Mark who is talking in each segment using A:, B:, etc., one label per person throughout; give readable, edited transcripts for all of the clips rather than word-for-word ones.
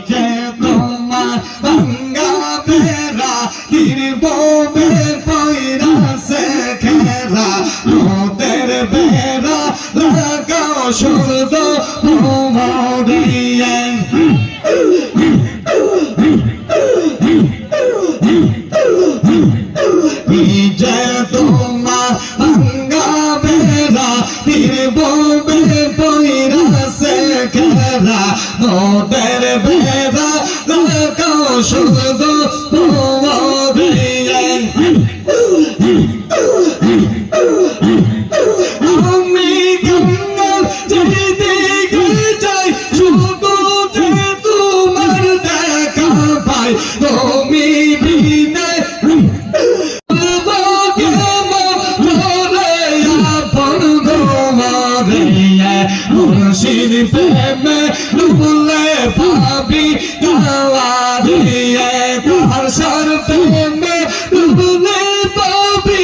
A: যে তোমার ভাঙ্গা বেড়া তীরবে পয়রাছে খেরা নদের বেড়া লাগাও শুদ্ধ ভ্রমরিয়ে যে তোমার ভাঙ্গা বেড়া তীরবে পয়রাছে খেরা নদের বেড়া লাগাও শুদ্ধ ভ্রমরিয়ে আমি গঙ্গার যেদিকে যাই শুধু যে তোমার দেখা পাই তুমি বিনে মুর্শিদ প্রেমে ডুবলে পাবি দাওয়ারিয়ে তার সর প্রেমে ডুবলে পাবি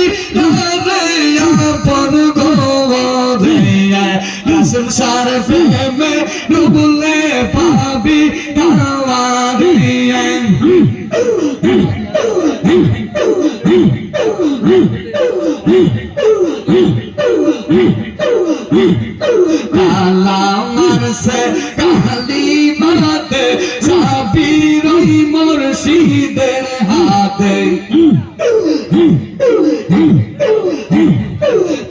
A: আপন গোরিয়ে কাসম সর প্রেমে ডুবলে পাবি দাওয়ারিয়ে কালামার সে কালিমাতে সাবির মুর্শিদের হাতে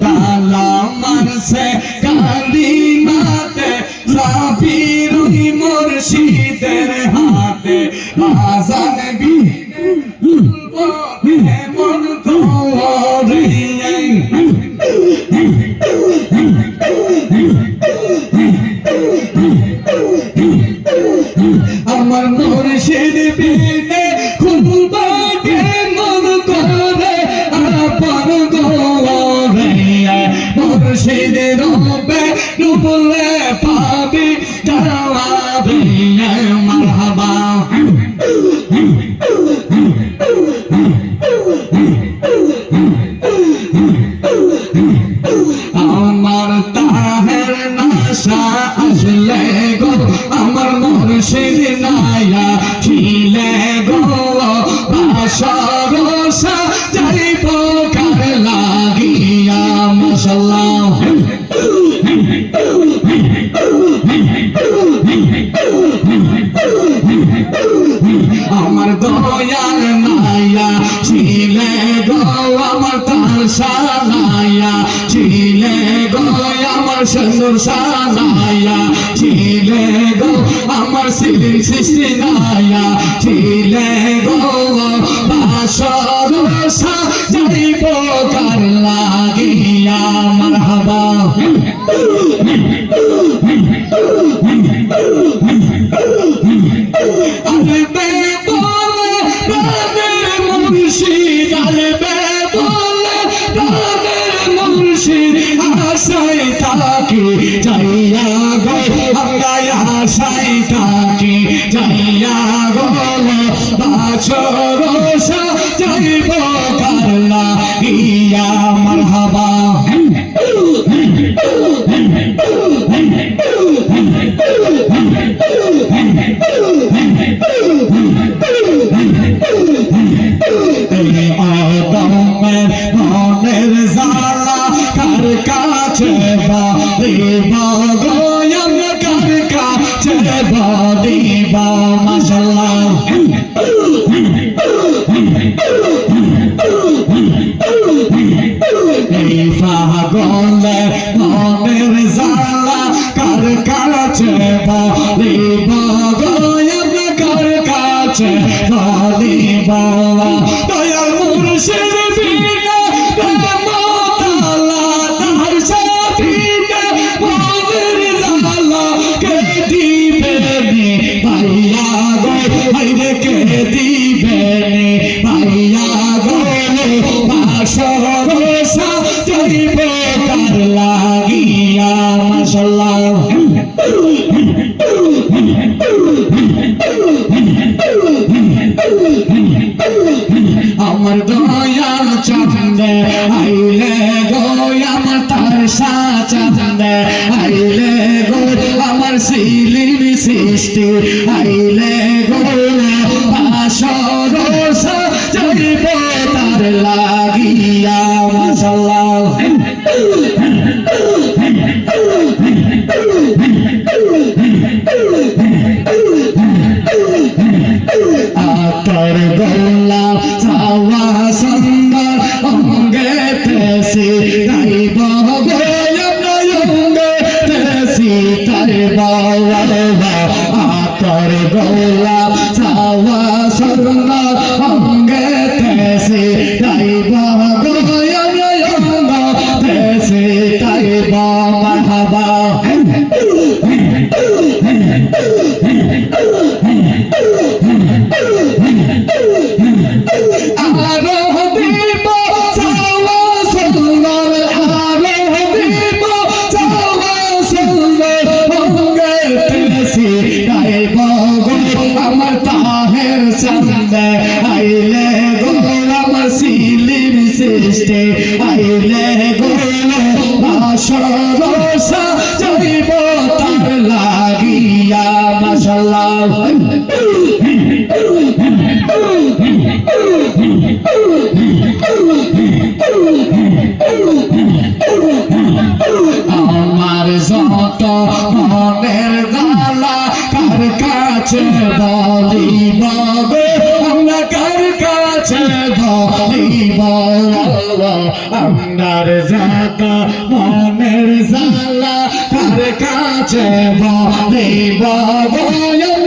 A: কালামার সে কালিমাতে সাবির মুর্শিদের হাতে আজান বি মন তোরিয়ে আমার মুর্শিদ বিনে খুলবা মন করে আপন গোরে মুর্শিদ রবে ডুবলে পাবি দাওয়াবি মারহাবা আমার তাহের নাশা আসলে গো আমার মুর্শিদ নায়া ছিলে গো বাসরসা যাইব কার লাগিয়া মাশাআল্লাহ আমার দয়াল নায়া ছিলে গো আমার তার সানায়া ছিলে গো আমার সুন্দর সানায়া ছিলে গো আমার সিলিং সৃষ্টি নায়া ছিলে গো বাসরসা যাইব কার লাগিয়া মারহাবা আলবে বলে রাদের মুর্শিদ আলবে বলে রাদের মুর্শিদ আশায় থাকি যাইয়া গো আমরা আশায় থাকি যাইয়া গো বাছরসা যাইব কার লাগিয়া মারহাবা মনের জালা কার কাছে বাদিব গোয়ম কার কাছে বাদিব মাশাআল্লাহ এই পাগলে মনের জালা কার কাছে বাদিব গোয়ম কার কাছে বাদিব দয়াল মুর্শিদ বিনা মতালা তার সাথীতে মনের জালা কে দিবে নে ভাইয়া গো হাইরে কে দিবে নে ভাইয়া গো বাসরসা যাইব কার লাগিয়া মাশাআল্লাহ আমার দয়াল চাঁদে আইলে গো আমার তার সা চাঁদে আইলে সিলির সৃষ্টি আইলে গো বাসর সাজাইব তার লাগিয়া মাশাআল্লাহ আতর গোলাপ চাওয়া সুন্দর অঙ্গে তেসি গাইব অঙ্গে তেসি গাইব আতর গোলাপ চাওয়া সুন্দর অঙ্গে তেসি গাইব অঙ্গে তেসি গাইব মারহাবা আমার তাহের সামনে আইলে গো আমার সিলির সৃষ্টি আইলে গো বাসর সাজাইব তার লাগিয়া মাশাআল্লাহ আমার যত মনের জ্বালা কার কাছে বলিব গো আমরা কার কাছে বলিব আমার যত মনের জ্বালা কার কাছে বলিব গো